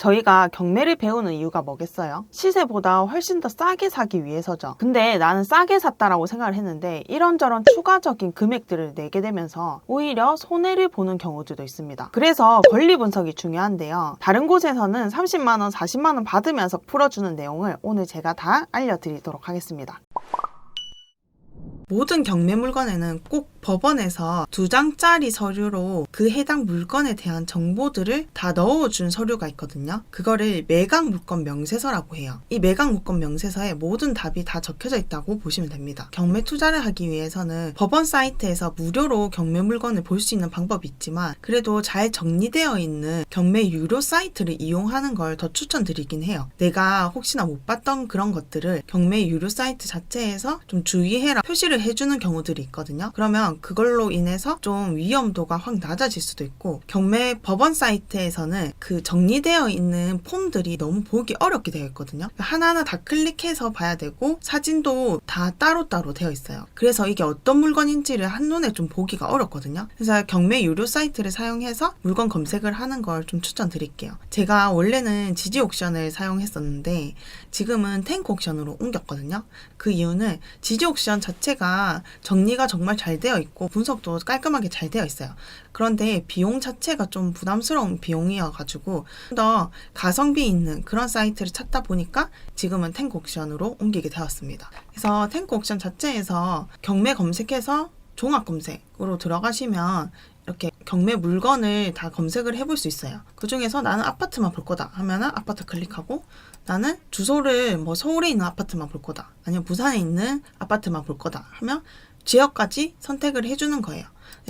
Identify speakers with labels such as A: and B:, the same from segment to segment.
A: 저희가 경매를 배우는 이유가 뭐겠어요? 시세보다 훨씬 더 싸게 사기 위해서죠. 근데 나는 싸게 샀다라고 생각을 했는데 이런저런 추가적인 금액들을 내게 되면서 오히려 손해를 보는 경우들도 있습니다. 그래서 권리 분석이 중요한데요. 다른 곳에서는 30만원, 40만원 받으면서 풀어주는 내용을 오늘 제가 다 알려드리도록 하겠습니다. 모든 경매 물건에는 꼭 법원에서 2장짜리 서류로 그 해당 물건에 대한 정보들을 다 넣어준 서류가 있거든요. 그거를 매각 물건 명세서라고 해요. 이 매각 물건 명세서에 모든 답이 다 적혀져 있다고 보시면 됩니다. 경매 투자를 하기 위해서는 법원 사이트에서 무료로 경매 물건을 볼 수 있는 방법이 있지만 그래도 잘 정리되어 있는 경매 유료 사이트를 이용하는 걸 더 추천드리긴 해요. 내가 혹시나 못 봤던 그런 것들을 경매 유료 사이트 자체에서 좀 주의해라 표시를 해주는 경우들이 있거든요. 그러면 그걸로 인해서 좀 위험도가 확 낮아질 수도 있고, 경매 법원 사이트에서는 그 정리되어 있는 폼들이 너무 보기 어렵게 되어 있거든요. 하나하나 다 클릭해서 봐야 되고 사진도 다 따로따로 되어 있어요. 그래서 이게 어떤 물건인지를 한눈에 좀 보기가 어렵거든요. 그래서 경매 유료 사이트를 사용해서 물건 검색을 하는 걸 좀 추천드릴게요. 제가 원래는 지지옥션을 사용했었는데 지금은 탱크옥션으로 옮겼거든요. 그 이유는 지지옥션 자체가 정리가 정말 잘 되어 있고 분석도 깔끔하게 잘 되어 있어요. 그런데 비용 자체가 좀 부담스러운 비용이어가지고 좀 더 가성비 있는 그런 사이트를 찾다 보니까 지금은 탱크옥션으로 옮기게 되었습니다. 그래서 탱크옥션 자체에서 경매 검색해서 종합 검색으로 들어가시면 이렇게 경매 물건을 다 검색을 해볼 수 있어요. 그 중에서 나는 아파트만 볼 거다 하면은 아파트 클릭하고, 나는 주소를 뭐 서울에 있는 아파트만 볼 거다 아니면 부산에 있는 아파트만 볼 거다 하면 지역까지 선택을 해주는 거예요.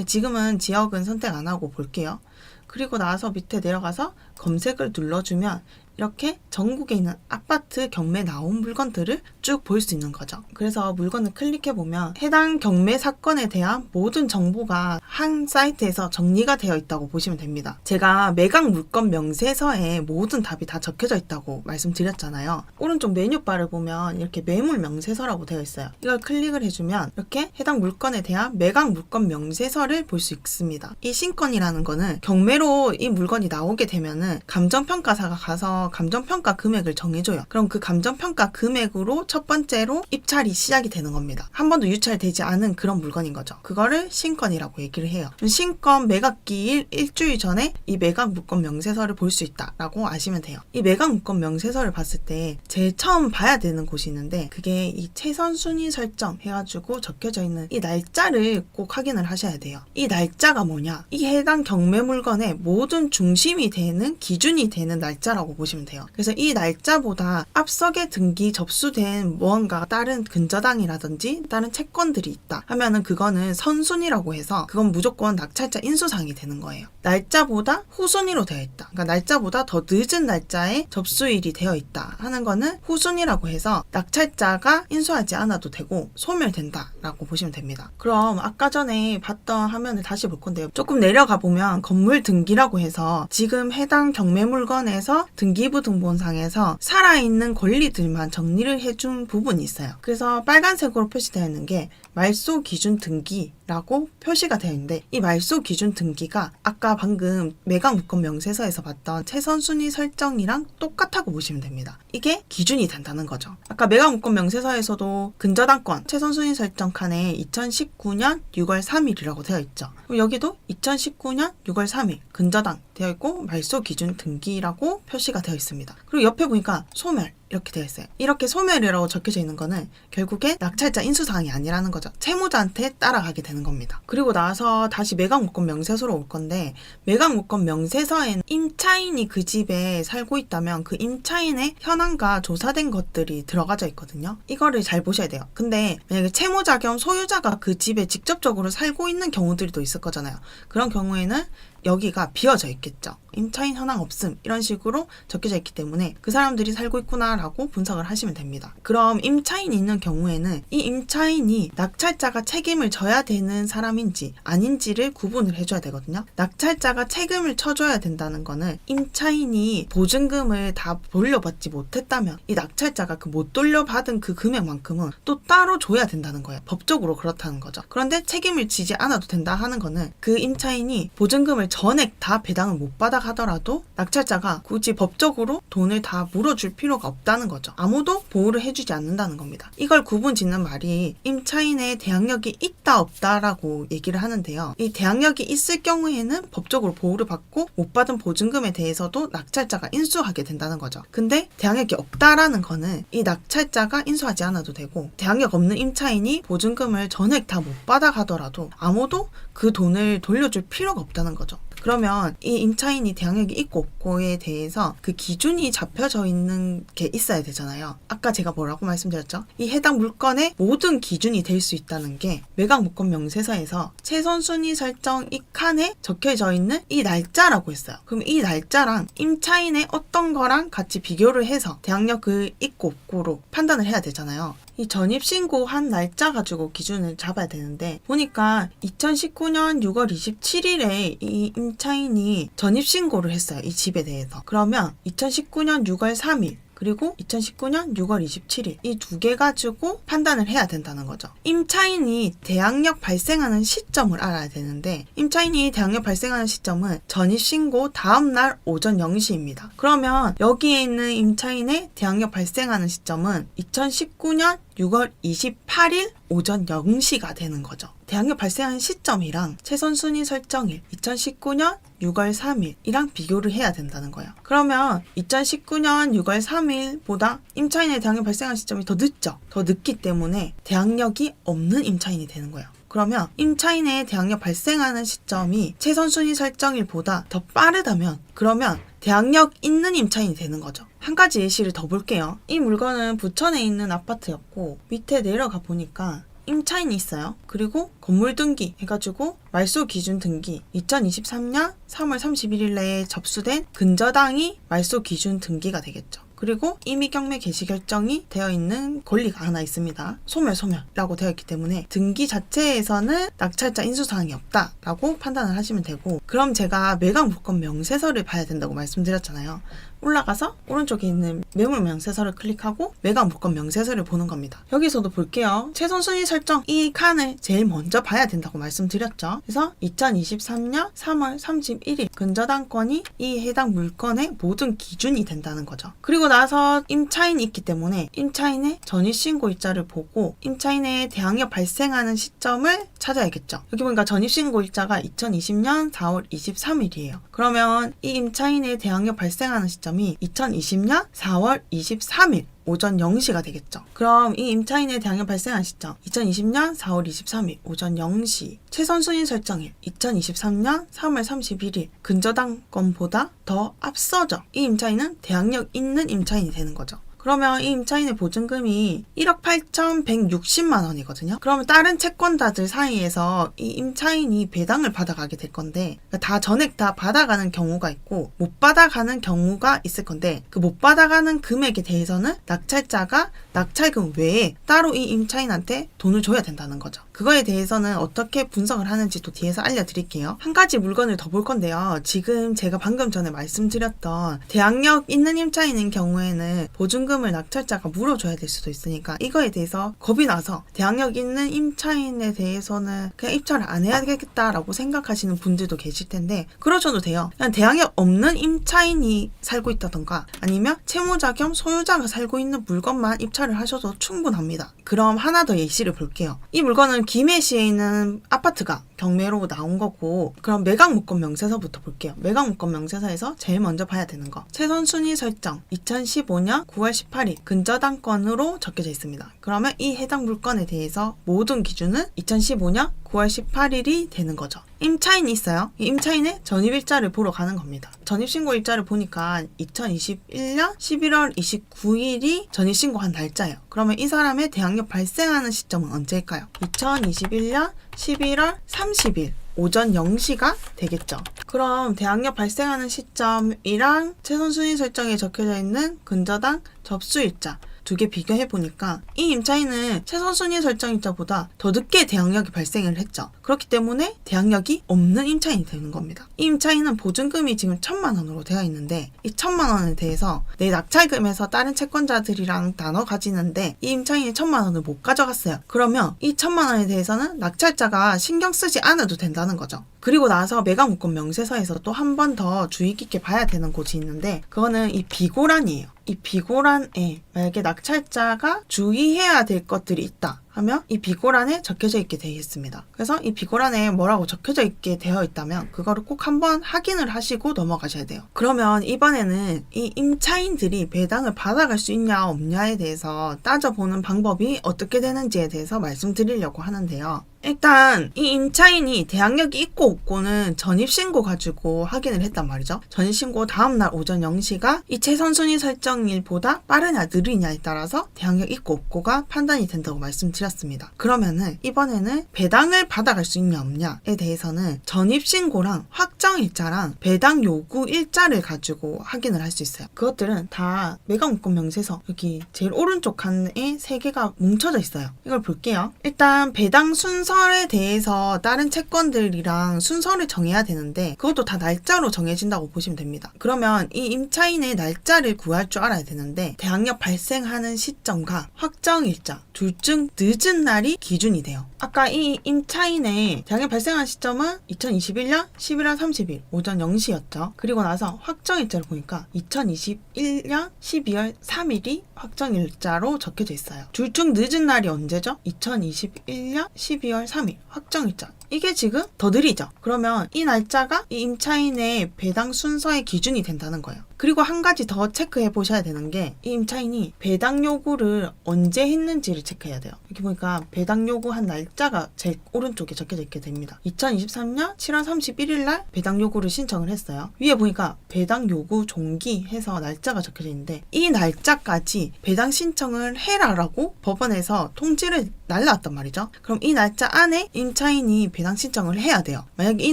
A: 지금은 지역은 선택 안 하고 볼게요. 그리고 나서 밑에 내려가서 검색을 눌러주면 이렇게 전국에 있는 아파트 경매 나온 물건들을 쭉 볼 수 있는 거죠. 그래서 물건을 클릭해보면 해당 경매 사건에 대한 모든 정보가 한 사이트에서 정리가 되어 있다고 보시면 됩니다. 제가 매각 물건 명세서에 모든 답이 다 적혀져 있다고 말씀드렸잖아요. 오른쪽 메뉴바를 보면 이렇게 매물 명세서라고 되어 있어요. 이걸 클릭을 해주면 이렇게 해당 물건에 대한 매각 물건 명세서를 볼 수 있습니다. 이 신건이라는 거는 경매로 이 물건이 나오게 되면은 감정평가사가 가서 감정평가 금액을 정해줘요. 그럼 그 감정평가 금액으로 첫 번째로 입찰이 시작이 되는 겁니다. 한 번도 유찰되지 않은 그런 물건인 거죠. 그거를 신건이라고 얘기를 해요. 신건 매각기 일주일 전에 이 매각 물건 명세서를 볼 수 있다라고 아시면 돼요. 이 매각 물건 명세서를 봤을 때 제일 처음 봐야 되는 곳이 있는데 그게 이 최선 순위 설정 해가지고 적혀져 있는 이 날짜를 꼭 확인을 하셔야 돼요. 이 날짜가 뭐냐? 이 해당 경매 물건의 모든 중심이 되는 기준이 되는 날짜라고 보시면 돼요. 그래서 이 날짜보다 앞서게 등기 접수된 무언가 다른 근저당이라든지 다른 채권들이 있다 하면은 그거는 선순위라고 해서 그건 무조건 낙찰자 인수사항이 되는 거예요. 날짜보다 후순위로 되어 있다. 그러니까 날짜보다 더 늦은 날짜에 접수일이 되어 있다 하는 거는 후순위라고 해서 낙찰자가 인수하지 않아도 되고 소멸된다라고 보시면 됩니다. 그럼 아까 전에 봤던 화면을 다시 볼 건데요. 조금 내려가 보면 건물 등기라고 해서 지금 해당 경매 물건에서 등기부 등본상에서 살아있는 권리들만 정리를 해준 부분이 있어요. 그래서 빨간색으로 표시되어 있는 게 말소 기준 등기라고 표시가 되어 있는데 이 말소 기준 등기가 아까 방금 매각 물건 명세서에서 봤던 최선 순위 설정이랑 똑같다고 보시면 됩니다. 이게 기준이 된다는 거죠. 아까 매각 물건 명세서에서도 근저당권 최선 순위 설정 칸에 2019년 6월 3일이라고 되어 있죠. 그럼 여기도 2019년 6월 3일 근저당 되어 있고 말소 기준 등기라고 표시가 되어 있습니다. 그리고 옆에 보니까 소멸 이렇게 되어 있어요. 이렇게 소멸이라고 적혀져 있는 거는 결국에 낙찰자 인수사항이 아니라는 거죠. 채무자한테 따라가게 되는 겁니다. 그리고 나서 다시 매각 물건 명세서로 올 건데 매각 물건 명세서에는 임차인이 그 집에 살고 있다면 그 임차인의 현황과 조사된 것들이 들어가져 있거든요. 이거를 잘 보셔야 돼요. 근데 만약에 채무자 겸 소유자가 그 집에 직접적으로 살고 있는 경우들도 있을 거잖아요. 그런 경우에는 여기가 비어져 있겠죠. 임차인 현황 없음 이런 식으로 적혀져 있기 때문에 그 사람들이 살고 있구나 라고 분석을 하시면 됩니다. 그럼 임차인이 있는 경우에는 이 임차인이 낙찰자가 책임을 져야 되는 사람인지 아닌지를 구분을 해줘야 되거든요. 낙찰자가 책임을 져줘야 된다는 거는 임차인이 보증금을 다 돌려받지 못했다면 이 낙찰자가 그 못 돌려받은 그 금액만큼은 또 따로 줘야 된다는 거예요. 법적으로 그렇다는 거죠. 그런데 책임을 지지 않아도 된다 하는 거는 그 임차인이 보증금을 전액 다 배당을 못 받아 받아가더라도 낙찰자가 굳이 법적으로 돈을 다 물어줄 필요가 없다는 거죠. 아무도 보호를 해주지 않는다는 겁니다. 이걸 구분 짓는 말이 임차인의 대항력이 있다 없다라고 얘기를 하는데요. 이 대항력이 있을 경우에는 법적으로 보호를 받고 못 받은 보증금에 대해서도 낙찰자가 인수하게 된다는 거죠. 근데 대항력이 없다라는 거는 이 낙찰자가 인수하지 않아도 되고 대항력 없는 임차인이 보증금을 전액 다 못 받아가더라도 아무도 그 돈을 돌려줄 필요가 없다는 거죠. 그러면 이 임차인이 대항력이 있고 없고에 대해서 그 기준이 잡혀져 있는 게 있어야 되잖아요. 아까 제가 뭐라고 말씀드렸죠? 이 해당 물건의 모든 기준이 될 수 있다는 게 매각물건 명세서에서 최선순위 설정 이 칸에 적혀져 있는 이 날짜라고 했어요. 그럼 이 날짜랑 임차인의 어떤 거랑 같이 비교를 해서 대항력 그 있고 없고로 판단을 해야 되잖아요. 이 전입신고한 날짜 가지고 기준을 잡아야 되는데 보니까 2019년 6월 27일에 이 임차인이 전입신고를 했어요. 이 집에 대해서. 그러면 2019년 6월 3일 그리고 2019년 6월 27일 이 두 개 가지고 판단을 해야 된다는 거죠. 임차인이 대항력 발생하는 시점을 알아야 되는데 임차인이 대항력 발생하는 시점은 전입신고 다음날 오전 0시입니다. 그러면 여기에 있는 임차인의 대항력 발생하는 시점은 2019년 6월 28일 오전 0시가 되는 거죠. 대항력 발생한 시점이랑 최선순위 설정일 2019년 6월 3일이랑 비교를 해야 된다는 거예요. 그러면 2019년 6월 3일보다 임차인의 대항력 발생한 시점이 더 늦죠. 더 늦기 때문에 대항력이 없는 임차인이 되는 거예요. 그러면 임차인의 대항력 발생하는 시점이 최선순위 설정일보다 더 빠르다면 그러면 대항력 있는 임차인이 되는 거죠. 한 가지 예시를 더 볼게요. 이 물건은 부천에 있는 아파트였고 밑에 내려가 보니까 임차인이 있어요. 그리고 건물 등기 해가지고 말소 기준 등기 2023년 3월 31일 내에 접수된 근저당이 말소 기준 등기가 되겠죠. 그리고 이미 경매 개시 결정이 되어 있는 권리가 하나 있습니다. 소멸이라고 되어 있기 때문에 등기 자체에서는 낙찰자 인수사항이 없다라고 판단을 하시면 되고 그럼 제가 매각물건 명세서를 봐야 된다고 말씀드렸잖아요. 올라가서 오른쪽에 있는 매물 명세서를 클릭하고 매각물건 명세서를 보는 겁니다. 여기서도 볼게요. 최선순위 설정 이 칸을 제일 먼저 봐야 된다고 말씀드렸죠. 그래서 2023년 3월 31일 근저당권이 이 해당 물건의 모든 기준이 된다는 거죠. 그리고 나서 임차인이 있기 때문에 임차인의 전입신고일자를 보고 임차인의 대항력 발생하는 시점을 찾아야겠죠. 여기 보니까 전입신고일자가 2020년 4월 23일이에요. 그러면 이 임차인의 대항력 발생하는 시점이 2020년 4월 23일 오전 0시가 되겠죠. 그럼 이 임차인의 대항력 발생한 시점 2020년 4월 23일 오전 0시 최선순위 설정일 2023년 3월 31일 근저당권보다 더 앞서죠. 이 임차인은 대항력 있는 임차인이 되는 거죠. 그러면 이 임차인의 보증금이 1억 8,160만 원이거든요. 그러면 다른 채권자들 사이에서 이 임차인이 배당을 받아가게 될 건데 다 전액 다 받아가는 경우가 있고 못 받아가는 경우가 있을 건데 그 못 받아가는 금액에 대해서는 낙찰자가 낙찰금 외에 따로 이 임차인한테 돈을 줘야 된다는 거죠. 그거에 대해서는 어떻게 분석을 하는지 또 뒤에서 알려드릴게요. 한 가지 물건을 더 볼 건데요. 지금 제가 방금 전에 말씀드렸던 대항력 있는 임차인인 경우에는 보증금을 낙찰자가 물어줘야 될 수도 있으니까 이거에 대해서 겁이 나서 대항력 있는 임차인에 대해서는 그냥 입찰을 안 해야겠다라고 생각하시는 분들도 계실 텐데 그러셔도 돼요. 그냥 대항력 없는 임차인이 살고 있다던가 아니면 채무자 겸 소유자가 살고 있는 물건만 입찰을 하셔도 충분합니다. 그럼 하나 더 예시를 볼게요. 이 물건은 김해시에 있는 아파트가 경매로 나온 거고 그럼 매각물건 명세서부터 볼게요. 매각물건 명세서에서 제일 먼저 봐야 되는 거 최선순위 설정 2015년 9월 18일 근저당권으로 적혀져 있습니다. 그러면 이 해당 물건에 대해서 모든 기준은 2015년 9월 18일이 되는 거죠. 임차인이 있어요. 이 임차인의 전입일자를 보러 가는 겁니다. 전입신고일자를 보니까 2021년 11월 29일이 전입신고한 날짜예요. 그러면 이 사람의 대항력 발생하는 시점은 언제일까요? 2021년 11월 30일 오전 0시가 되겠죠. 그럼 대항력 발생하는 시점이랑 최선순위 설정에 적혀져 있는 근저당 접수일자 두 개 비교해보니까 이 임차인은 최선순위 설정일자보다 더 늦게 대항력이 발생을 했죠. 그렇기 때문에 대항력이 없는 임차인이 되는 겁니다. 이 임차인은 보증금이 지금 1,000만 원으로 되어 있는데 이 1,000만 원에 대해서 내 낙찰금에서 다른 채권자들이랑 나눠 가지는데 이 임차인이 1,000만 원을 못 가져갔어요. 그러면 이 1,000만 원에 대해서는 낙찰자가 신경 쓰지 않아도 된다는 거죠. 그리고 나서 매각물권 명세서에서 또 한 번 더 주의 깊게 봐야 되는 곳이 있는데 그거는 이 비고란이에요. 이 비고란에 만약에 낙찰자가 주의해야 될 것들이 있다 하면 이 비고란에 적혀져 있게 되어 있습니다. 그래서 이 비고란에 뭐라고 적혀져 있게 되어 있다면 그거를 꼭 한번 확인을 하시고 넘어가셔야 돼요. 그러면 이번에는 이 임차인들이 배당을 받아갈 수 있냐 없냐에 대해서 따져보는 방법이 어떻게 되는지에 대해서 말씀드리려고 하는데요. 일단 이 임차인이 대항력이 있고 없고는 전입신고 가지고 확인을 했단 말이죠. 전입신고 다음날 오전 0시가 이 최선순위 설정일보다 빠르냐 느리냐에 따라서 대항력 있고 없고가 판단이 된다고 말씀드렸습니다. 그러면은 이번에는 배당을 받아갈 수 있냐 없냐에 대해서는 전입신고랑 확정일자랑 배당 요구 일자를 가지고 확인을 할 수 있어요. 그것들은 다 매각물권 명세서 여기 제일 오른쪽 칸에 3개가 뭉쳐져 있어요. 이걸 볼게요. 일단 배당 순서에 대해서 다른 채권들이랑 순서를 정해야 되는데 그것도 다 날짜로 정해진다고 보시면 됩니다. 그러면 이 임차인의 날짜를 구할 줄 알아야 되는데 대항력 발생하는 시점과 확정일자 둘 중 늦은 날이 기준이 돼요. 아까 이 임차인의 대항력 발생한 시점은 2021년 11월 30일 오전 0시였죠. 그리고 나서 확정일자를 보니까 2021년 12월 3일이 확정일자로 적혀져 있어요. 둘 중 늦은 날이 언제죠? 2021년 12월 3일 확정일자. 이게 지금 더 느리죠. 그러면 이 날짜가 이 임차인의 배당 순서의 기준이 된다는 거예요. 그리고 한 가지 더 체크해 보셔야 되는 게 이 임차인이 배당 요구를 언제 했는지를 체크해야 돼요. 이렇게 보니까 배당 요구한 날짜가 제일 오른쪽에 적혀져 있게 됩니다. 2023년 7월 31일 날 배당 요구를 신청을 했어요. 위에 보니까 배당 요구 종기 해서 날짜가 적혀져 있는데 이 날짜까지 배당 신청을 해라라고 법원에서 통지를 날라왔단 말이죠. 그럼 이 날짜 안에 임차인이 배당 신청을 해야 돼요. 만약에 이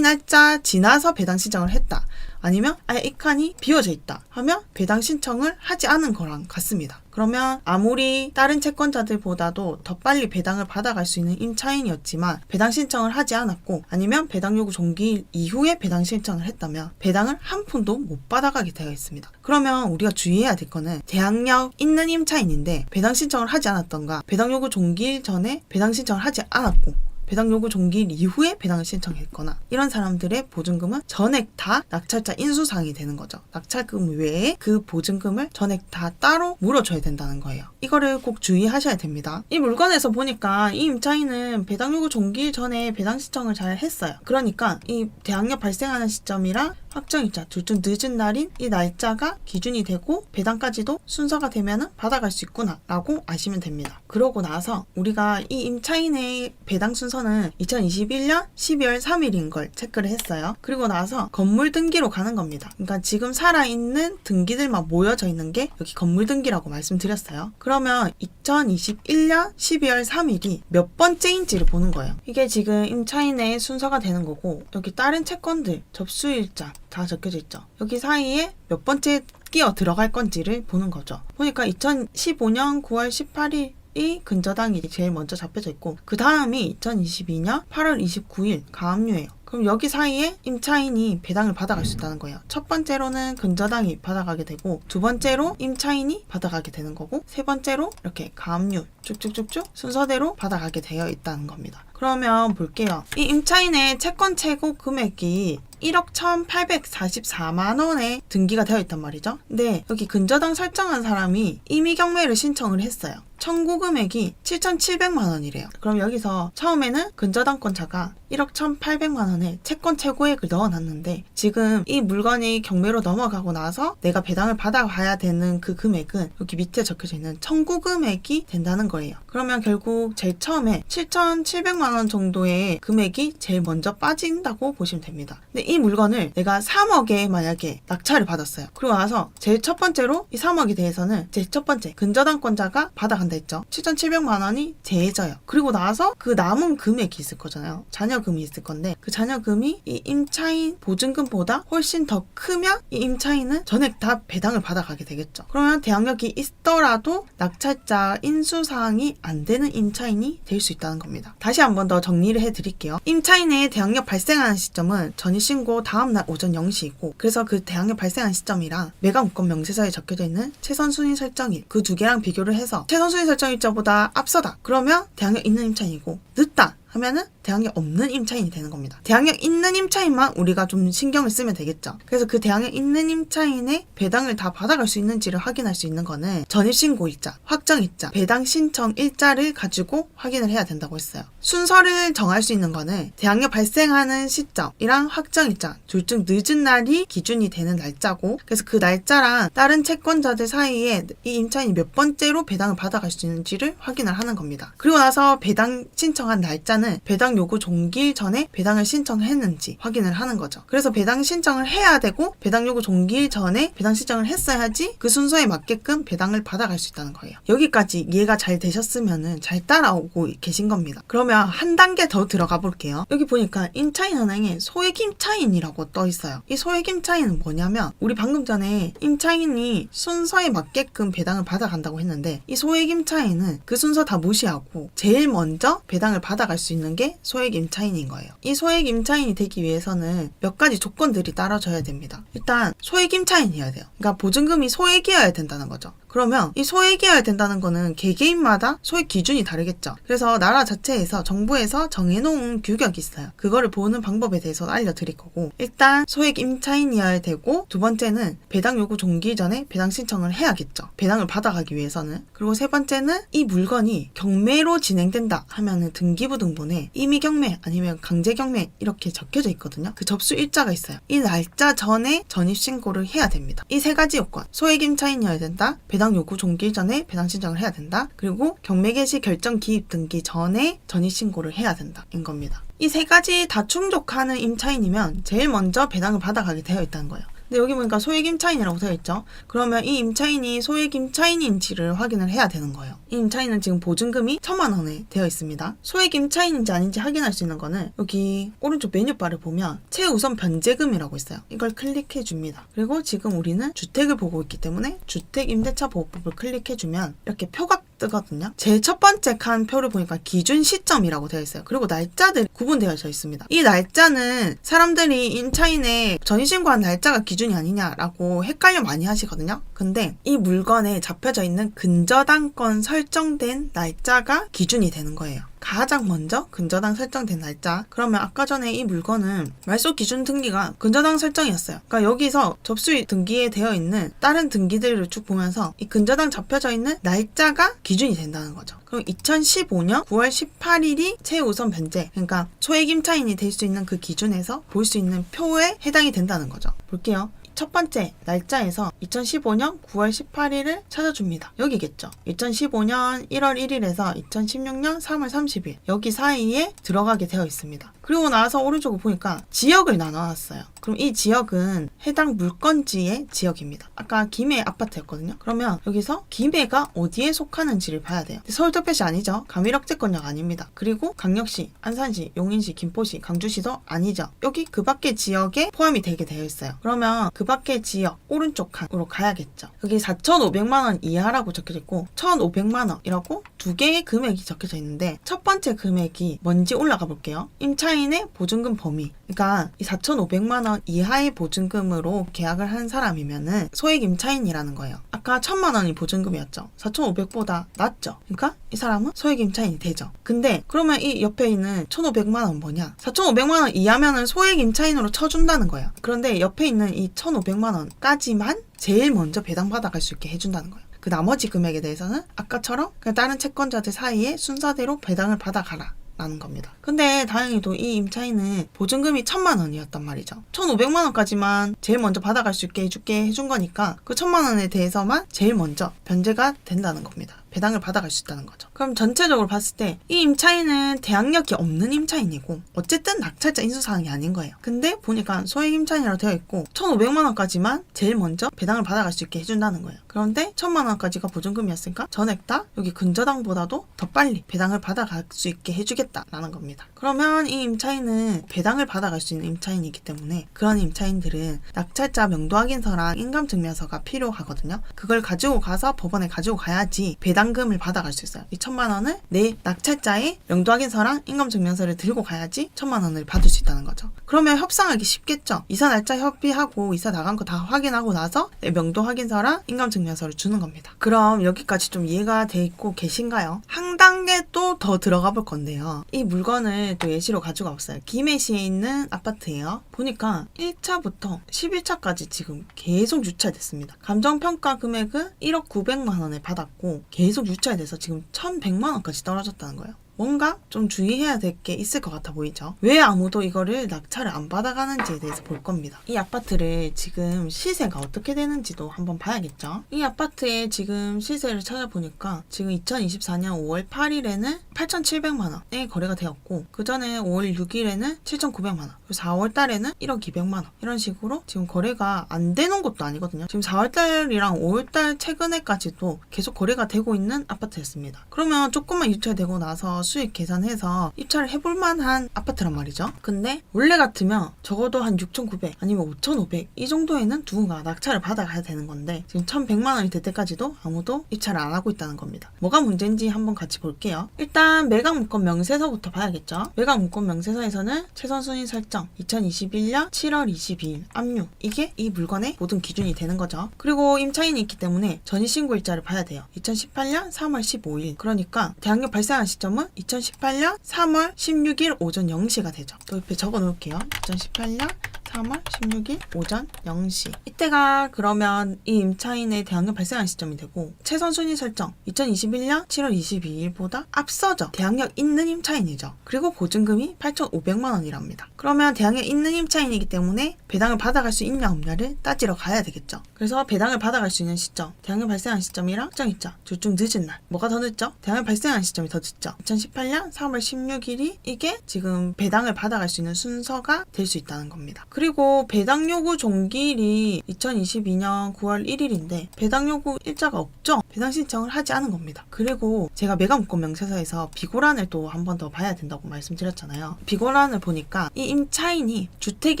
A: 날짜 지나서 배당 신청을 했다. 아니면 아예 이 칸이 비워져 있다 하면 배당 신청을 하지 않은 거랑 같습니다. 그러면 아무리 다른 채권자들보다도 더 빨리 배당을 받아갈 수 있는 임차인이었지만 배당 신청을 하지 않았고 아니면 배당 요구 종기일 이후에 배당 신청을 했다면 배당을 한 푼도 못 받아가게 되어 있습니다. 그러면 우리가 주의해야 될 거는 대항력 있는 임차인인데 배당 신청을 하지 않았던가 배당 요구 종기일 전에 배당 신청을 하지 않았고 배당 요구 종기일 이후에 배당을 신청했거나 이런 사람들의 보증금은 전액 다 낙찰자 인수상이 되는 거죠. 낙찰금 외에 그 보증금을 전액 다 따로 물어줘야 된다는 거예요. 이거를 꼭 주의하셔야 됩니다. 이 물건에서 보니까 이 임차인은 배당 요구 종기일 전에 배당 신청을 잘 했어요. 그러니까 이 대항력 발생하는 시점이랑 확정일자 둘 중 늦은 날인 이 날짜가 기준이 되고 배당까지도 순서가 되면은 받아갈 수 있구나 라고 아시면 됩니다. 그러고 나서 우리가 이 임차인의 배당 순서는 2021년 12월 3일인 걸 체크를 했어요. 그리고 나서 건물 등기로 가는 겁니다. 그러니까 지금 살아있는 등기들만 모여져 있는 게 여기 건물 등기라고 말씀드렸어요. 그러면 2021년 12월 3일이 몇 번째인지를 보는 거예요. 이게 지금 임차인의 순서가 되는 거고 여기 다른 채권들 접수일자 다 적혀져 있죠. 여기 사이에 몇 번째 끼어 들어갈 건지를 보는 거죠. 보니까 2015년 9월 18일 이 근저당이 제일 먼저 잡혀져 있고 그 다음이 2022년 8월 29일 가압류예요. 그럼 여기 사이에 임차인이 배당을 받아갈 수 있다는 거예요. 첫 번째로는 근저당이 받아가게 되고 두 번째로 임차인이 받아가게 되는 거고 세 번째로 이렇게 가압류 쭉쭉쭉쭉 순서대로 받아가게 되어 있다는 겁니다. 그러면 볼게요. 이 임차인의 채권 최고 금액이 1억 1,844만 원에 등기가 되어 있단 말이죠. 근데 여기 근저당 설정한 사람이 임의 경매를 신청을 했어요. 청구 금액이 7,700만 원이래요. 그럼 여기서 처음에는 근저당권자가 1억 1,800만 원에 채권 최고액을 넣어놨는데 지금 이 물건이 경매로 넘어가고 나서 내가 배당을 받아가야 되는 그 금액은 여기 밑에 적혀져 있는 청구 금액이 된다는 거예요. 그러면 결국 제일 처음에 7,700만 원 정도의 금액이 제일 먼저 빠진다고 보시면 됩니다. 근데 이 물건을 내가 3억에 만약에 낙찰을 받았어요. 그리고 나서 제일 첫 번째로 이 3억에 대해서는 제일 첫 번째 근저당권자가 받아간다 한다 했죠. 7,700만 원이 제해져요. 그리고 나서 그 남은 금액이 있을 거잖아요. 자녀금이 있을 건데 그 자녀금이 이 임차인 보증금보다 훨씬 더 크면 이 임차인은 전액 다 배당을 받아가게 되겠죠. 그러면 대항력이 있더라도 낙찰자 인수사항이 안 되는 임차인이 될 수 있다는 겁니다. 다시 한 번 더 정리를 해드릴게요. 임차인의 대항력 발생하는 시점은 전입신고 다음날 오전 0시이고 그래서 그 대항력 발생한 시점이랑 매각무권 명세서에 적혀져 있는 최선순위 설정일 그 두 개랑 비교를 해서 최선순위 설정일자보다 앞서다 그러면 대항력 있는 임차인이고 늦다 하면은 대항력 없는 임차인이 되는 겁니다. 대항력 있는 임차인만 우리가 좀 신경을 쓰면 되겠죠. 그래서 그 대항력 있는 임차인의 배당을 다 받아갈 수 있는지를 확인할 수 있는 거는 전입신고일자, 확정일자, 배당 신청일자를 가지고 확인을 해야 된다고 했어요. 순서를 정할 수 있는 거는 대항력 발생하는 시점이랑 확정일자 둘 중 늦은 날이 기준이 되는 날짜고 그래서 그 날짜랑 다른 채권자들 사이에 이 임차인이 몇 번째로 배당을 받아갈 수 있는지를 확인을 하는 겁니다. 그리고 나서 배당 신청한 날짜는 배당 요구 종기 전에 배당을 신청했는지 확인을 하는 거죠. 그래서 배당 신청을 해야 되고 배당 요구 종기 전에 배당 신청을 했어야지 그 순서에 맞게끔 배당을 받아갈 수 있다는 거예요. 여기까지 이해가 잘 되셨으면은 잘 따라오고 계신 겁니다. 그러면 한 단계 더 들어가 볼게요. 여기 보니까 임차인 현황에 소액 임차인이라고 떠 있어요. 이 소액 임차인은 뭐냐면 우리 방금 전에 임차인이 순서에 맞게끔 배당을 받아간다고 했는데 이 소액 임차인은 그 순서 다 무시하고 제일 먼저 배당을 받아갈 수 있는 게 소액 임차인인 거예요. 이 소액 임차인이 되기 위해서는 몇 가지 조건들이 따라줘야 됩니다. 일단 소액 임차인이어야 돼요. 그러니까 보증금이 소액이어야 된다는 거죠. 그러면 이 소액이어야 된다는 거는 개개인마다 소액 기준이 다르겠죠. 그래서 나라 자체에서 정부에서 정해놓은 규격이 있어요. 그거를 보는 방법에 대해서 알려드릴 거고 일단 소액 임차인이어야 되고 두 번째는 배당 요구 종기 전에 배당 신청을 해야겠죠. 배당을 받아가기 위해서는. 그리고 세 번째는 이 물건이 경매로 진행된다 하면은 등기부 등본에 임의 경매 아니면 강제 경매 이렇게 적혀져 있거든요. 그 접수 일자가 있어요. 이 날짜 전에 전입신고를 해야 됩니다. 이 세 가지 요건 소액 임차인이어야 된다. 배당 요구 종기 전에 배당 신청을 해야 된다. 그리고 경매 개시 결정 기입 등기 전에 전입신고를 해야 된다. 인 겁니다. 이 세 가지 다 충족하는 임차인이면 제일 먼저 배당을 받아가게 되어 있다는 거예요. 근데 여기 보니까 소액 임차인이라고 되어 있죠. 그러면 이 임차인이 소액 임차인인지를 확인을 해야 되는 거예요. 이 임차인은 지금 보증금이 1,000만 원에 되어 있습니다. 소액 임차인인지 아닌지 확인할 수 있는 거는 여기 오른쪽 메뉴바를 보면 최우선 변제금이라고 있어요. 이걸 클릭해 줍니다. 그리고 지금 우리는 주택을 보고 있기 때문에 주택임대차보호법을 클릭해 주면 이렇게 표가 뜨거든요. 제일 첫 번째 칸 표를 보니까 기준 시점이라고 되어 있어요. 그리고 날짜들이 구분되어져 있습니다. 이 날짜는 사람들이 임차인의 전입신고한 날짜가 기준이 아니냐라고 헷갈려 많이 하시거든요. 근데 이 물건에 잡혀져 있는 근저당권 설정된 날짜가 기준이 되는 거예요. 가장 먼저 근저당 설정된 날짜. 그러면 아까 전에 이 물건은 말소 기준 등기가 근저당 설정이었어요. 그러니까 여기서 접수 등기에 되어 있는 다른 등기들을 쭉 보면서 이 근저당 잡혀져 있는 날짜가 기준이 된다는 거죠. 그럼 2015년 9월 18일이 최우선 변제, 그러니까 소액 임차인이 될 수 있는 그 기준에서 볼 수 있는 표에 해당이 된다는 거죠. 볼게요. 첫 번째 날짜에서 2015년 9월 18일을 찾아줍니다. 여기겠죠. 2015년 1월 1일에서 2016년 3월 30일 여기 사이에 들어가게 되어 있습니다. 그리고 나서 오른쪽을 보니까 지역을 나눠놨어요. 그럼 이 지역은 해당 물건지의 지역입니다. 아까 김해 아파트였거든요. 그러면 여기서 김해가 어디에 속하는지를 봐야 돼요. 서울특별시 아니죠. 감일억제권역 아닙니다. 그리고 강력시, 안산시, 용인시, 김포시, 강주시도 아니죠. 여기 그 밖의 지역에 포함이 되게 되어 있어요. 그러면 그 밖의 지역 오른쪽 칸으로 가야겠죠. 여기 4,500만 원 이하라고 적혀져 있고 1,500만 원이라고 두 개의 금액이 적혀져 있는데 첫 번째 금액이 뭔지 올라가 볼게요. 임차인의 보증금 범위. 그러니까 이 4,500만 원 이하의 보증금으로 계약을 한 사람이면은 소액 임차인이라는 거예요. 아까 1,000만 원이 보증금이었죠. 4,500보다 낮죠. 그러니까 이 사람은 소액 임차인이 되죠. 근데 그러면 이 옆에 있는 1,500만 원 뭐냐? 4,500만 원 이하면은 소액 임차인으로 쳐준다는 거예요. 그런데 옆에 있는 이 1,500만 원까지만 제일 먼저 배당받아갈 수 있게 해준다는 거예요. 그 나머지 금액에 대해서는 아까처럼 그냥 다른 채권자들 사이에 순서대로 배당을 받아가라 라는 겁니다. 근데 다행히도 이 임차인은 보증금이 1,000만 원이었단 말이죠. 1,500만 원까지만 제일 먼저 받아갈 수 있게 해준 거니까 그 1,000만 원에 대해서만 제일 먼저 변제가 된다는 겁니다. 배당을 받아갈 수 있다는 거죠. 그럼 전체적으로 봤을 때 이 임차인은 대항력이 없는 임차인이고 어쨌든 낙찰자 인수사항이 아닌 거예요. 근데 보니까 소액 임차인이라고 되어 있고 1,500만 원까지만 제일 먼저 배당을 받아갈 수 있게 해준다는 거예요. 그런데 1,000만 원까지가 보증금이었으니까 전액 다 여기 근저당보다도 더 빨리 배당을 받아갈 수 있게 해주겠다라는 겁니다. 그러면 이 임차인은 배당을 받아갈 수 있는 임차인이기 때문에 그런 임차인들은 낙찰자 명도 확인서랑 인감증명서가 필요하거든요. 그걸 가지고 가서 법원에 가지고 가야지 배당금을 받아갈 수 있어요. 이 1,000만 원을 내 낙찰자의 명도 확인서랑 인감증명서를 들고 가야지 1,000만 원을 받을 수 있다는 거죠. 그러면 협상하기 쉽겠죠. 이사 날짜 협의하고 이사 나간 거 다 확인하고 나서 명도 확인서랑 인감증명서를 주는 겁니다. 그럼 여기까지 좀 이해가 돼 있고 계신가요? 한 단계 또 더 들어가 볼 건데요. 이 물건을 또 예시로 가지고 왔어요. 김해시에 있는 아파트예요. 보니까 1차부터 11차까지 지금 계속 유찰됐습니다. 감정평가 금액은 1억 900만 원을 받았고 계속 유찰돼서 지금 1,100만 원까지 떨어졌다는 거예요. 뭔가 좀 주의해야 될 게 있을 것 같아 보이죠? 왜 아무도 이거를 낙찰을 안 받아가는지에 대해서 볼 겁니다. 이 아파트를 지금 시세가 어떻게 되는지도 한번 봐야겠죠? 이 아파트의 지금 시세를 찾아보니까 지금 2024년 5월 8일에는 8,700만 원에 거래가 되었고 그 전에 5월 6일에는 7,900만 원, 그리고 4월 달에는 1억 200만 원 이런 식으로 지금 거래가 안 되는 것도 아니거든요. 지금 4월 달이랑 5월 달 최근에까지도 계속 거래가 되고 있는 아파트였습니다. 그러면 조금만 유찰되고 나서 수익 계산해서 입찰을 해볼 만한 아파트란 말이죠. 근데 원래 같으면 적어도 한 6,900 아니면 5,500 이 정도에는 누군가 낙찰을 받아가야 되는 건데 지금 1,100만 원이 될 때까지도 아무도 입찰을 안 하고 있다는 겁니다. 뭐가 문제인지 한번 같이 볼게요. 일단 매각문건 명세서부터 봐야겠죠. 매각문건 명세서에서는 최선순위 설정 2021년 7월 22일 압류, 이게 이 물건의 모든 기준이 되는 거죠. 그리고 임차인이 있기 때문에 전입신고일자를 봐야 돼요. 2018년 3월 15일, 그러니까 대항력 발생한 시점은 2018년 3월 16일 오전 0시가 되죠. 또 옆에 적어 놓을게요. 2018년 3월 16일 오전 0시. 이때가 그러면 이 임차인의 대항력 발생한 시점이 되고 최선 순위 설정 2021년 7월 22일보다 앞서죠. 대항력 있는 임차인이죠. 그리고 보증금이 8,500만 원이랍니다. 그러면 대항력 있는 임차인이기 때문에 배당을 받아갈 수 있냐 없냐를 따지러 가야 되겠죠. 그래서 배당을 받아갈 수 있는 시점, 대항력 발생한 시점이랑 확정일자 둘 중 늦은 날, 뭐가 더 늦죠? 대항력 발생한 시점이 더 늦죠. 2018년 3월 16일이 이게 지금 배당을 받아갈 수 있는 순서가 될 수 있다는 겁니다. 그리고 배당 요구 종기일이 2022년 9월 1일인데 배당 요구 일자가 없죠. 배당 신청을 하지 않은 겁니다. 그리고 제가 매각문건 명세서에서 비고란을 또 한 번 더 봐야 된다고 말씀드렸잖아요. 비고란을 보니까 이 임차인이 주택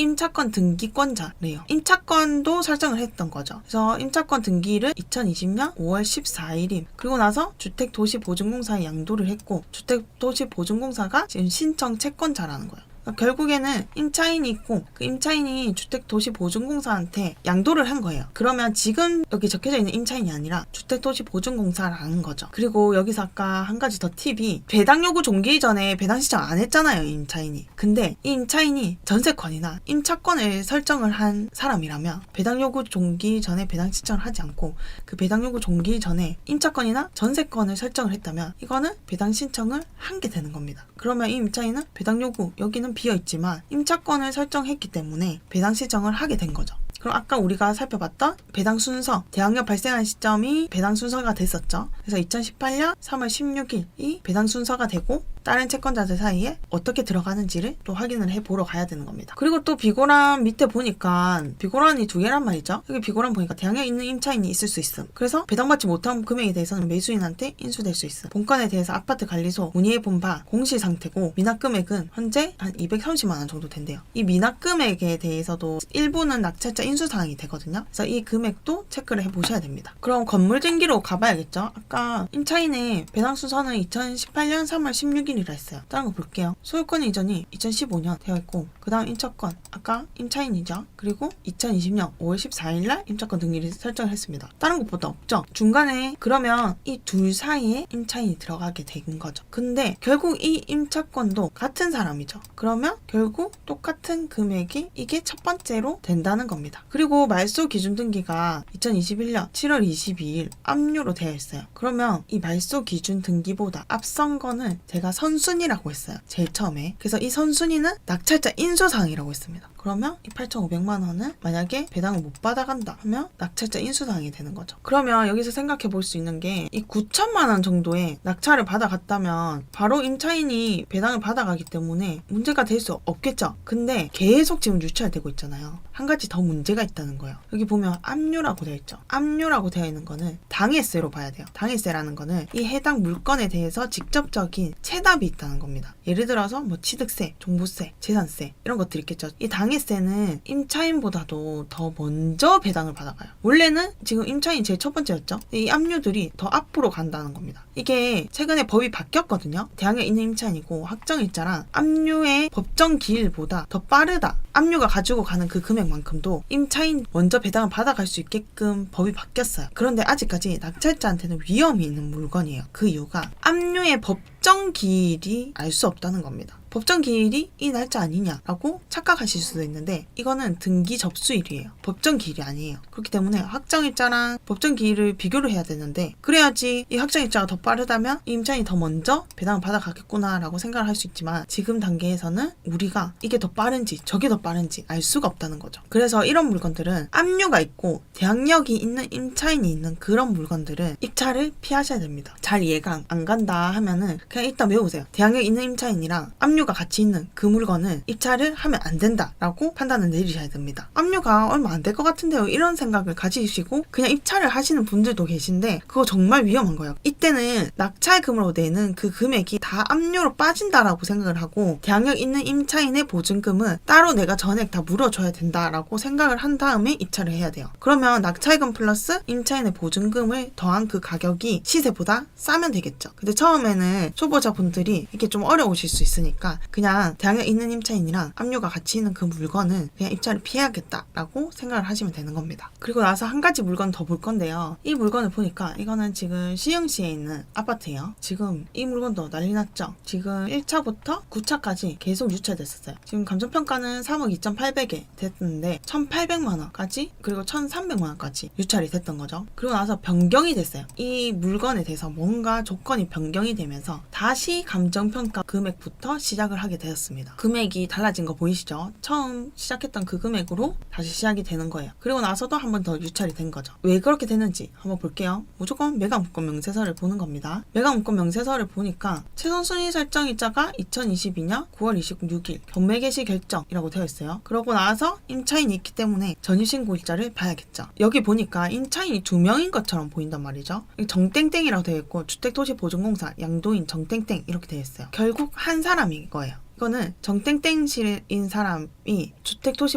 A: 임차권 등기권자래요. 임차권도 설정을 했던 거죠. 그래서 임차권 등기일을 2020년 5월 14일임. 그리고 나서 주택도시보증공사에 양도를 했고 주택도시보증공사가 지금 신청 채권자라는 거예요. 결국에는 임차인이 있고 그 임차인이 주택도시보증공사한테 양도를 한 거예요. 그러면 지금 여기 적혀져 있는 임차인이 아니라 주택도시보증공사라는 거죠. 그리고 여기서 아까 한 가지 더 팁이 배당 요구 종기 전에 배당 신청 안 했잖아요, 이 임차인이. 근데 이 임차인이 전세권이나 임차권을 설정을 한 사람이라면 배당 요구 종기 전에 배당 신청을 하지 않고 그 배당 요구 종기 전에 임차권이나 전세권을 설정을 했다면 이거는 배당 신청을 한 게 되는 겁니다. 그러면 이 임차인은 배당 요구, 여기는 비어있지만 임차권을 설정했기 때문에 배당 신청을 하게 된 거죠. 그럼 아까 우리가 살펴봤던 배당 순서, 대항력 발생한 시점이 배당 순서가 됐었죠. 그래서 2018년 3월 16일이 배당 순서가 되고 다른 채권자들 사이에 어떻게 들어가는지를 또 확인을 해보러 가야 되는 겁니다. 그리고 또 비고란 밑에 보니까 비고란이 두 개란 말이죠. 여기 비고란 보니까 대항력 있는 임차인이 있을 수 있음. 그래서 배당받지 못한 금액에 대해서는 매수인한테 인수될 수 있음. 본건에 대해서 아파트관리소 문의해본 바 공시 상태고 미납금액은 현재 한 230만 원 정도 된대요. 이 미납금액에 대해서도 일부는 낙찰자 인수사항이 되거든요. 그래서 이 금액도 체크를 해보셔야 됩니다. 그럼 건물 등기로 가봐야겠죠. 아까 임차인의 배당 순서는 2018년 3월 16일 이라 했어요. 다른 거 볼게요. 소유권 이전이 2015년 되어 있고 그 다음 임차권 아까 임차인이죠. 그리고 2020년 5월 14일날 임차권 등기를 설정을 했습니다. 다른 것보다 없죠. 중간에 그러면 이 둘 사이에 임차인이 들어가게 된 거죠. 근데 결국 이 임차권도 같은 사람이죠. 그러면 결국 똑같은 금액이 이게 첫 번째로 된다는 겁니다. 그리고 말소 기준 등기가 2021년 7월 22일 압류로 되어 있어요. 그러면 이 말소 기준 등기보다 앞선 거는 제가 선순위라고 했어요. 제일 처음에. 그래서 이 선순위는 낙찰자 인수사항이라고 했습니다. 그러면 이 8,500만 원은 만약에 배당을 못 받아간다 하면 낙찰자 인수사항이 되는 거죠. 그러면 여기서 생각해 볼 수 있는 게 이 9천만 원 정도의 낙찰을 받아갔다면 바로 임차인이 배당을 받아가기 때문에 문제가 될 수 없겠죠. 근데 계속 지금 유찰되고 있잖아요. 한 가지 더 문제가 있다는 거예요. 여기 보면 압류라고 되어 있죠. 압류라고 되어 있는 거는 당해세로 봐야 돼요. 당해세라는 거는 이 해당 물건에 대해서 직접적인 체납이 있다는 겁니다. 예를 들어서 뭐 취득세, 종부세, 재산세 이런 것들이 있겠죠. 이 당해세는 임차인보다도 더 먼저 배당을 받아가요. 원래는 지금 임차인 제일 첫 번째였죠. 이 압류들이 더 앞으로 간다는 겁니다. 이게 최근에 법이 바뀌었거든요. 대항에 있는 임차인이고 확정일자랑 압류의 법정 기일보다 더 빠르다. 압류가 가지고 가는 그 금액만큼도 임차인 먼저 배당을 받아갈 수 있게끔 법이 바뀌었어요. 그런데 아직까지 낙찰자한테는 위험이 있는 물건이에요. 그 이유가 압류의 법정 기일이 알 수 없다는 겁니다. 법정 기일이 이 날짜 아니냐라고 착각하실 수도 있는데 이거는 등기 접수일이에요. 법정 기일이 아니에요. 그렇기 때문에 확정일자랑 법정 기일을 비교를 해야 되는데 그래야지 이 확정일자가 더 빠르다면 이 임차인이 더 먼저 배당을 받아가겠구나라고 생각을 할 수 있지만 지금 단계에서는 우리가 이게 더 빠른지 저게 더 빠른지 알 수가 없다는 거죠. 그래서 이런 물건들은 압류가 있고 대항력이 있는 임차인이 있는 그런 물건들은 입찰을 피하셔야 됩니다. 잘 이해가 안 간다 하면은 그냥 일단 외우세요. 대항력 있는 임차인이랑 압류가 같이 있는 그 물건은 입찰을 하면 안 된다라고 판단을 내리셔야 됩니다. 압류가 얼마 안 될 것 같은데요. 이런 생각을 가지시고 그냥 입찰을 하시는 분들도 계신데 그거 정말 위험한 거예요. 이때는 낙찰금으로 내는 그 금액이 다 압류로 빠진다라고 생각을 하고 대항력 있는 임차인의 보증금은 따로 내가 전액 다 물어줘야 된다라고 생각을 한 다음에 입찰을 해야 돼요. 그러면 낙찰금 플러스 임차인의 보증금을 더한 그 가격이 시세보다 싸면 되겠죠. 근데 처음에는 초보자분들이 이게 좀 어려우실 수 있으니까 그냥 대항력 있는 임차인이랑 압류가 같이 있는 그 물건은 그냥 입찰을 피해야겠다라고 생각을 하시면 되는 겁니다. 그리고 나서 한 가지 물건 더 볼 건데요. 이 물건을 보니까 이거는 지금 시흥시에 있는 아파트예요. 지금 이 물건도 난리 났죠. 지금 1차부터 9차까지 계속 유찰됐었어요. 지금 감정평가는 3억 2,800에 됐는데 1,800만 원까지 그리고 1,300만 원까지 유찰이 됐던 거죠. 그리고 나서 변경이 됐어요. 이 물건에 대해서 뭔가 조건이 변경이 되면서 다시 감정평가 금액부터 시작을 하게 되었습니다. 금액이 달라진 거 보이시죠? 처음 시작했던 그 금액으로 다시 시작이 되는 거예요. 그리고 나서도 한 번 더 유찰이 된 거죠. 왜 그렇게 됐는지 한번 볼게요. 무조건 매각물건 명세서를 보는 겁니다. 매각물건 명세서를 보니까 최선순위 설정일자가 2022년 9월 26일 경매 개시 결정이라고 되어 있어요. 그러고 나서 임차인이 있기 때문에 전입신고일자를 봐야겠죠. 여기 보니까 임차인이 2명인 것처럼 보인단 말이죠. 정땡땡이라고 되어 있고 주택도시보증공사 양도인 정땡땡 이렇게 되어 있어요. 결국 한 사람인 거예요. 이거는 정땡땡실인 사람이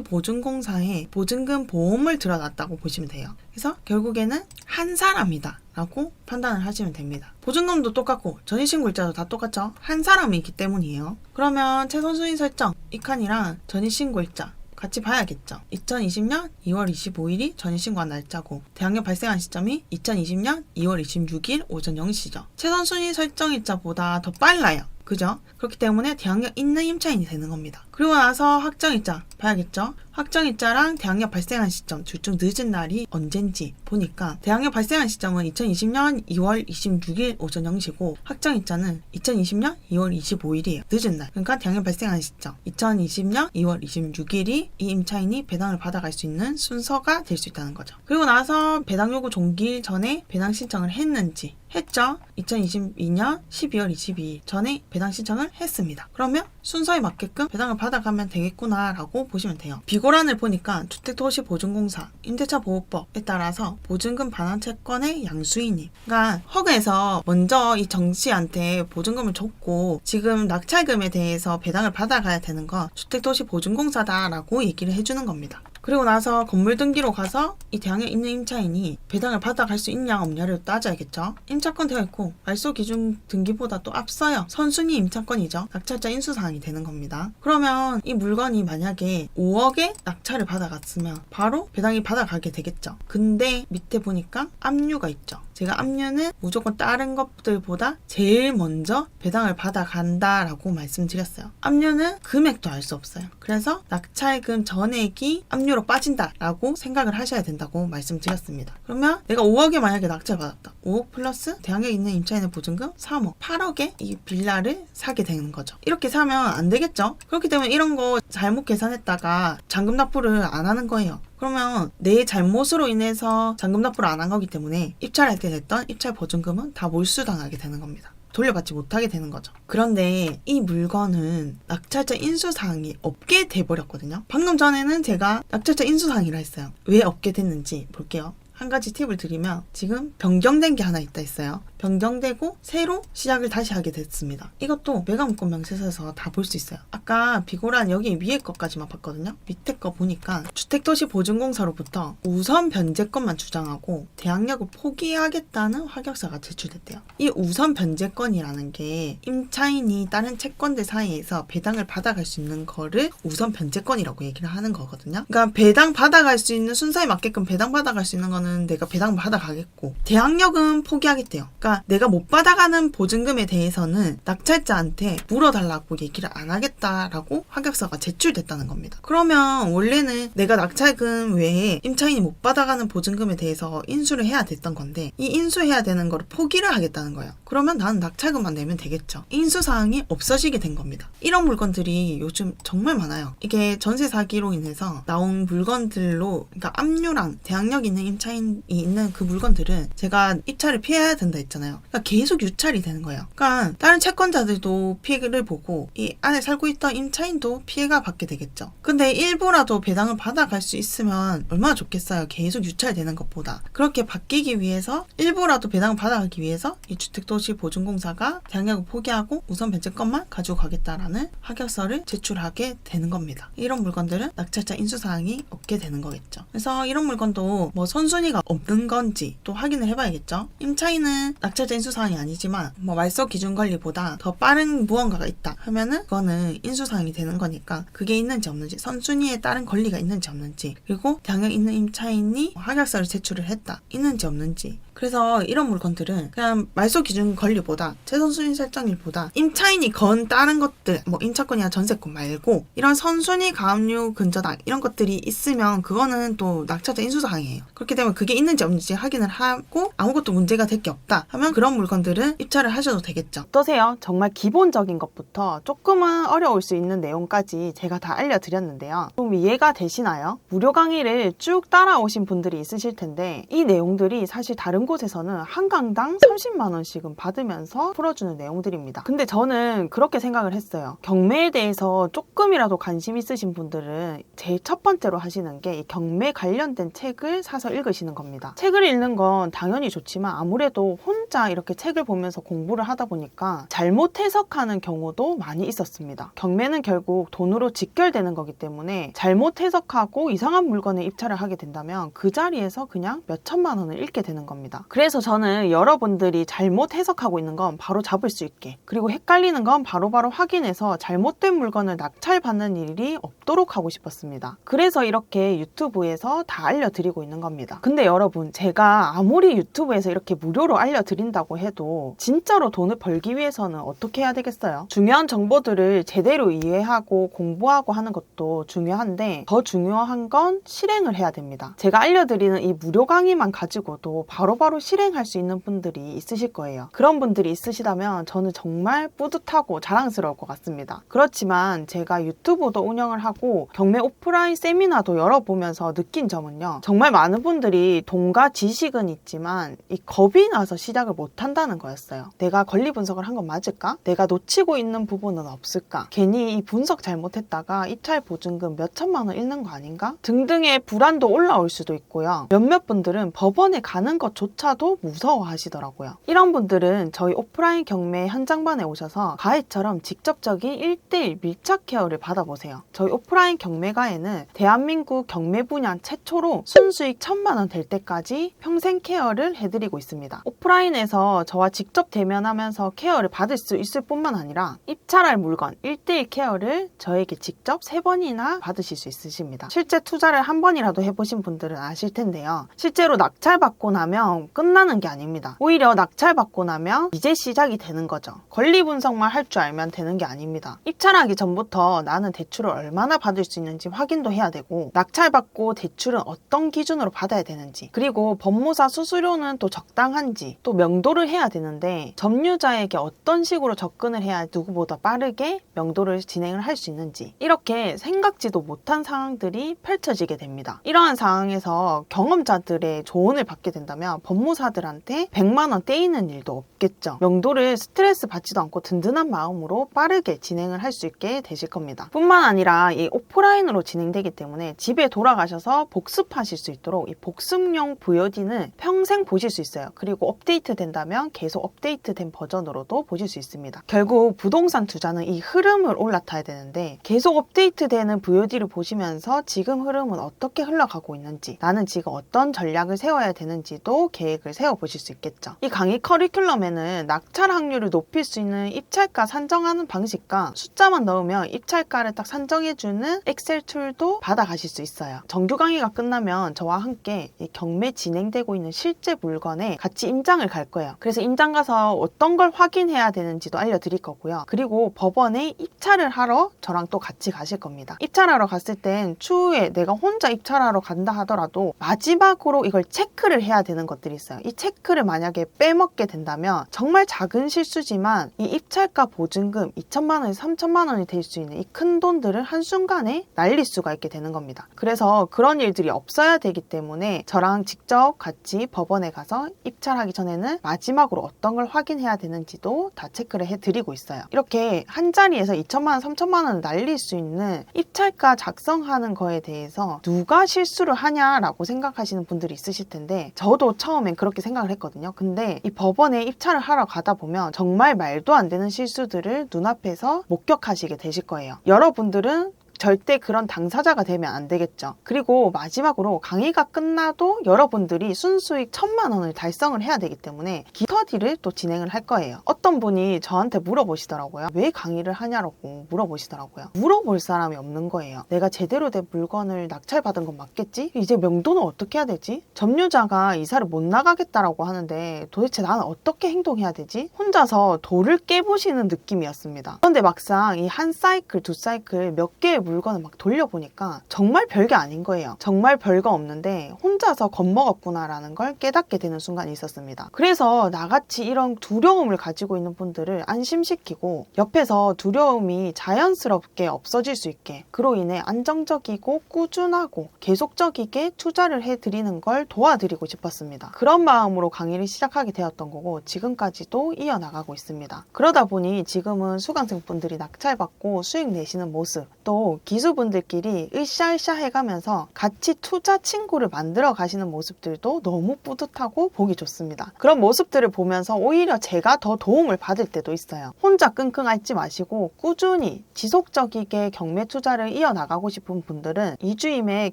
A: 주택도시보증공사에 보증금 보험을 들어놨다고 보시면 돼요. 그래서 결국에는 한 사람이다 라고 판단을 하시면 됩니다. 보증금도 똑같고 전입신고일자도 다 똑같죠. 한 사람이기 때문이에요. 그러면 최선순위 설정 이 칸이랑 전입신고일자 같이 봐야겠죠. 2020년 2월 25일이 전입신고한 날짜고 대항력 발생한 시점이 2020년 2월 26일 오전 0시죠. 최선순위 설정일자보다 더 빨라요. 그죠? 그렇기 때문에 대항력 있는 임차인이 되는 겁니다. 그리고 나서 확정일자 봐야겠죠? 확정일자랑 대항력 발생한 시점 둘 중 늦은 날이 언젠지 보니까 대항력 발생한 시점은 2020년 2월 26일 오전 0시고 확정일자는 2020년 2월 25일이에요. 늦은 날. 그러니까 대항력 발생한 시점 2020년 2월 26일이 이 임차인이 배당을 받아갈 수 있는 순서가 될 수 있다는 거죠. 그리고 나서 배당 요구 종기일 전에 배당 신청을 했는지 했죠. 2022년 12월 22일 전에 배당 신청을 했습니다. 그러면 순서에 맞게끔 배당을 받아가면 되겠구나 라고 보시면 돼요. 비고란을 보니까 주택도시보증공사 임대차보호법에 따라서 보증금 반환 채권의 양수인이 그러니까 허그에서 먼저 이 정씨한테 보증금을 줬고 지금 낙찰금에 대해서 배당을 받아가야 되는 건 주택도시보증공사다 라고 얘기를 해주는 겁니다. 그리고 나서 건물 등기로 가서 이 대항에 있는 임차인이 배당을 받아갈 수 있냐 없냐를 따져야겠죠. 임차권 되어 있고 말소 기준 등기보다 또 앞서요. 선순위 임차권이죠. 낙찰자 인수사항이 되는 겁니다. 그러면 이 물건이 만약에 5억에 낙찰을 받아갔으면 바로 배당이 받아가게 되겠죠. 근데 밑에 보니까 압류가 있죠. 제가 압류는 무조건 다른 것들보다 제일 먼저 배당을 받아간다라고 말씀드렸어요. 압류는 금액도 알 수 없어요. 그래서 낙찰금 전액이 압류로 빠진다라고 생각을 하셔야 된다고 말씀드렸습니다. 그러면 내가 5억에 만약에 낙찰받았다. 5억 플러스 대학에 있는 임차인의 보증금 3억, 8억에 이 빌라를 사게 되는 거죠. 이렇게 사면 안 되겠죠? 그렇기 때문에 이런 거 잘못 계산했다가 잔금 납부를 안 하는 거예요. 그러면 내 잘못으로 인해서 잔금 납부를 안 한 거기 때문에 입찰할 때 냈던 입찰 보증금은 다 몰수당하게 되는 겁니다. 돌려받지 못하게 되는 거죠. 그런데 이 물건은 낙찰자 인수사항이 없게 돼버렸거든요. 방금 전에는 제가 낙찰자 인수사항이라 했어요. 왜 없게 됐는지 볼게요. 한 가지 팁을 드리면 지금 변경된 게 하나 있다 했어요. 변경되고 새로 시작을 다시 하게 됐습니다. 이것도 매각물권 명세서에서 다 볼 수 있어요. 아까 비고란 여기 위에 것까지만 봤거든요. 밑에 거 보니까 주택도시보증공사로부터 우선 변제권만 주장하고 대항력을 포기하겠다는 확약서가 제출됐대요. 이 우선 변제권이라는 게 임차인이 다른 채권들 사이에서 배당을 받아갈 수 있는 거를 우선 변제권이라고 얘기를 하는 거거든요. 그러니까 배당 받아갈 수 있는 순서에 맞게끔 배당 받아갈 수 있는 거는 내가 배당 받아가겠고 대항력은 포기하겠대요. 그러니까 내가 못 받아가는 보증금에 대해서는 낙찰자한테 물어달라고 얘기를 안 하겠다라고 확약서가 제출됐다는 겁니다. 그러면 원래는 내가 낙찰금 외에 임차인이 못 받아가는 보증금에 대해서 인수를 해야 됐던 건데 이 인수해야 되는 거를 포기를 하겠다는 거예요. 그러면 나는 낙찰금만 내면 되겠죠. 인수사항이 없어지게 된 겁니다. 이런 물건들이 요즘 정말 많아요. 이게 전세 사기로 인해서 나온 물건들로 그러니까 압류랑 대항력 있는 임차인이 있는 그 물건들은 제가 입찰을 피해야 된다 했잖아요. 그러니까 계속 유찰이 되는 거예요. 그러니까 다른 채권자들도 피해를 보고 이 안에 살고 있던 임차인도 피해가 받게 되겠죠. 근데 일부라도 배당을 받아갈 수 있으면 얼마나 좋겠어요. 계속 유찰되는 것보다. 그렇게 바뀌기 위해서 일부라도 배당을 받아가기 위해서 이 주택도시보증공사가 대항력을 포기하고 우선 변제권만 가지고 가겠다라는 확약서를 제출하게 되는 겁니다. 이런 물건들은 낙찰자 인수사항이 없게 되는 거겠죠. 그래서 이런 물건도 뭐 선순위가 없는 건지 또 확인을 해봐야겠죠. 임차인은 낙찰자 인수사항이 아니지만 뭐 말소 기준 관리보다 더 빠른 무언가가 있다 하면은 그거는 인수사항이 되는 거니까 그게 있는지 없는지 선순위에 따른 권리가 있는지 없는지 그리고 대항력 있는 임차인이 확약서를 제출을 했다 있는지 없는지 그래서 이런 물건들은 그냥 말소 기준 권리보다 최선순위 설정일보다 임차인이 건 다른 것들 뭐 임차권이나 전세권 말고 이런 선순위 가압류 근저당 이런 것들이 있으면 그거는 또 낙찰자 인수사항이에요. 그렇기 때문에 그게 있는지 없는지 확인을 하고 아무것도 문제가 될 게 없다 하면 그런 물건들은 입찰을 하셔도 되겠죠.
B: 어떠세요? 정말 기본적인 것부터 조금은 어려울 수 있는 내용까지 제가 다 알려드렸는데요. 좀 이해가 되시나요? 무료 강의를 쭉 따라오신 분들이 있으실 텐데 이 내용들이 사실 다른 곳에서는 한 강당 30만 원씩은 받으면서 풀어주는 내용들입니다. 근데 저는 그렇게 생각을 했어요. 경매에 대해서 조금이라도 관심 있으신 분들은 제일 첫 번째로 하시는 게 이 경매 관련된 책을 사서 읽으시는 겁니다. 책을 읽는 건 당연히 좋지만 아무래도 혼자 이렇게 책을 보면서 공부를 하다 보니까 잘못 해석하는 경우도 많이 있었습니다. 경매는 결국 돈으로 직결되는 거기 때문에 잘못 해석하고 이상한 물건에 입찰을 하게 된다면 그 자리에서 그냥 몇 천만 원을 잃게 되는 겁니다. 그래서 저는 여러분들이 잘못 해석하고 있는 건 바로 잡을 수 있게 그리고 헷갈리는 건 바로바로 확인해서 잘못된 물건을 낙찰받는 일이 없도록 하고 싶었습니다. 그래서 이렇게 유튜브에서 다 알려드리고 있는 겁니다. 근데 여러분 제가 아무리 유튜브에서 이렇게 무료로 알려드린다고 해도 진짜로 돈을 벌기 위해서는 어떻게 해야 되겠어요? 중요한 정보들을 제대로 이해하고 공부하고 하는 것도 중요한데 더 중요한 건 실행을 해야 됩니다. 제가 알려드리는 이 무료 강의만 가지고도 바로바로 실행할 수 있는 분들이 있으실 거예요. 그런 분들이 있으시다면 저는 정말 뿌듯하고 자랑스러울 것 같습니다. 그렇지만 제가 유튜브도 운영을 하고 경매 오프라인 세미나도 열어보면서 느낀 점은요. 정말 많은 분들이 돈과 지식은 있지만 이 겁이 나서 시작을 못한다는 거였어요. 내가 권리 분석을 한 건 맞을까? 내가 놓치고 있는 부분은 없을까? 괜히 이 분석 잘못했다가 입찰 보증금 몇 천만 원 잃는 거 아닌가? 등등의 불안도 올라올 수도 있고요. 몇몇 분들은 법원에 가는 것조차도 무서워하시더라고요. 이런 분들은 저희 오프라인 경매 현장반에 오셔서 가해처럼 직접적인 1:1 밀착 케어를 받아보세요. 저희 오프라인 경매가에는 대한민국 경매 분야 최초로 순수익 1,000만 원 될 때까지 평생 케어를 해드리고 있습니다. 오프라인에 법원에서 저와 직접 대면하면서 케어를 받을 수 있을 뿐만 아니라 입찰할 물건 1대1 케어를 저에게 직접 3번이나 받으실 수 있으십니다. 실제 투자를 한 번이라도 해보신 분들은 아실 텐데요. 실제로 낙찰받고 나면 끝나는 게 아닙니다. 오히려 낙찰받고 나면 이제 시작이 되는 거죠. 권리 분석만 할 줄 알면 되는 게 아닙니다. 입찰하기 전부터 나는 대출을 얼마나 받을 수 있는지 확인도 해야 되고, 낙찰받고 대출은 어떤 기준으로 받아야 되는지, 그리고 법무사 수수료는 또 적당한지, 또 명도를 해야 되는데 점유자에게 어떤 식으로 접근을 해야 누구보다 빠르게 명도를 진행을 할 수 있는지, 이렇게 생각지도 못한 상황들이 펼쳐지게 됩니다. 이러한 상황에서 경험자들의 조언을 받게 된다면 법무사들한테 100만 원 떼이는 일도 없겠죠. 명도를 스트레스 받지도 않고 든든한 마음으로 빠르게 진행을 할 수 있게 되실 겁니다. 뿐만 아니라 이 오프라인으로 진행되기 때문에 집에 돌아가셔서 복습하실 수 있도록 이 복습용 VOD는 평생 보실 수 있어요. 그리고 업데이트 된다면 계속 업데이트된 버전으로도 보실 수 있습니다. 결국 부동산 투자는 이 흐름을 올라타야 되는데, 계속 업데이트되는 VOD를 보시면서 지금 흐름은 어떻게 흘러가고 있는지, 나는 지금 어떤 전략을 세워야 되는지도 계획을 세워보실 수 있겠죠. 이 강의 커리큘럼에는 낙찰 확률을 높일 수 있는 입찰가 산정하는 방식과 숫자만 넣으면 입찰가를 딱 산정해주는 엑셀 툴도 받아가실 수 있어요. 정규 강의가 끝나면 저와 함께 이 경매 진행되고 있는 실제 물건에 같이 임장을 갈 거예요. 그래서 임장 가서 어떤 걸 확인해야 되는지도 알려드릴 거고요. 그리고 법원에 입찰을 하러 저랑 또 같이 가실 겁니다. 입찰하러 갔을 땐 추후에 내가 혼자 입찰하러 간다 하더라도 마지막으로 이걸 체크를 해야 되는 것들이 있어요. 이 체크를 만약에 빼먹게 된다면 정말 작은 실수지만 이 입찰가 보증금 2천만 원에서 3천만 원이 될 수 있는 이 큰 돈들을 한순간에 날릴 수가 있게 되는 겁니다. 그래서 그런 일들이 없어야 되기 때문에 저랑 직접 같이 법원에 가서 입찰하기 전에는 마지막으로 어떤 걸 확인해야 되는지도 다 체크를 해드리고 있어요. 이렇게 한 자리에서 2천만 원, 3천만 원을 날릴 수 있는 입찰가 작성하는 거에 대해서 누가 실수를 하냐라고 생각하시는 분들이 있으실 텐데, 저도 처음엔 그렇게 생각을 했거든요. 근데 이 법원에 입찰을 하러 가다 보면 정말 말도 안 되는 실수들을 눈앞에서 목격하시게 되실 거예요. 여러분들은 절대 그런 당사자가 되면 안 되겠죠. 그리고 마지막으로 강의가 끝나도 여러분들이 순수익 1,000만 원을 달성을 해야 되기 때문에 스터디를 또 진행을 할 거예요. 어떤 분이 저한테 물어보시더라고요. 왜 강의를 하냐고 물어보시더라고요. 물어볼 사람이 없는 거예요. 내가 제대로 된 물건을 낙찰받은 건 맞겠지? 이제 명도는 어떻게 해야 되지? 점유자가 이사를 못 나가겠다라고 하는데 도대체 나는 어떻게 행동해야 되지? 혼자서 돌을 깨보시는 느낌이었습니다. 그런데 막상 이 한 사이클, 두 사이클 몇 개의 물건을 막 돌려보니까 정말 별게 아닌 거예요. 정말 별거 없는데 혼자서 겁먹었구나라는 걸 깨닫게 되는 순간이 있었습니다. 그래서 나같이 이런 두려움을 가지고 있는 분들을 안심시키고 옆에서 두려움이 자연스럽게 없어질 수 있게, 그로 인해 안정적이고 꾸준하고 계속적이게 투자를 해드리는 걸 도와드리고 싶었습니다. 그런 마음으로 강의를 시작하게 되었던 거고 지금까지도 이어나가고 있습니다. 그러다 보니 지금은 수강생분들이 낙찰받고 수익 내시는 모습, 또 기수분들끼리 으쌰으쌰 해가면서 같이 투자 친구를 만들어 가시는 모습들도 너무 뿌듯하고 보기 좋습니다. 그런 모습들을 보면서 오히려 제가 더 도움을 받을 때도 있어요. 혼자 끙끙 앓지 마시고 꾸준히 지속적이게 경매 투자를 이어나가고 싶은 분들은 2주임에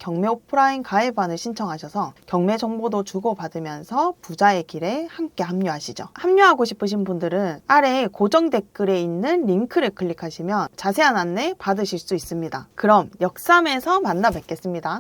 B: 경매 오프라인 가입안을 신청하셔서 경매 정보도 주고받으면서 부자의 길에 함께 합류하시죠. 합류하고 싶으신 분들은 아래 고정 댓글에 있는 링크를 클릭하시면 자세한 안내 받으실 수 있습니다. 그럼 역삼에서 만나 뵙겠습니다.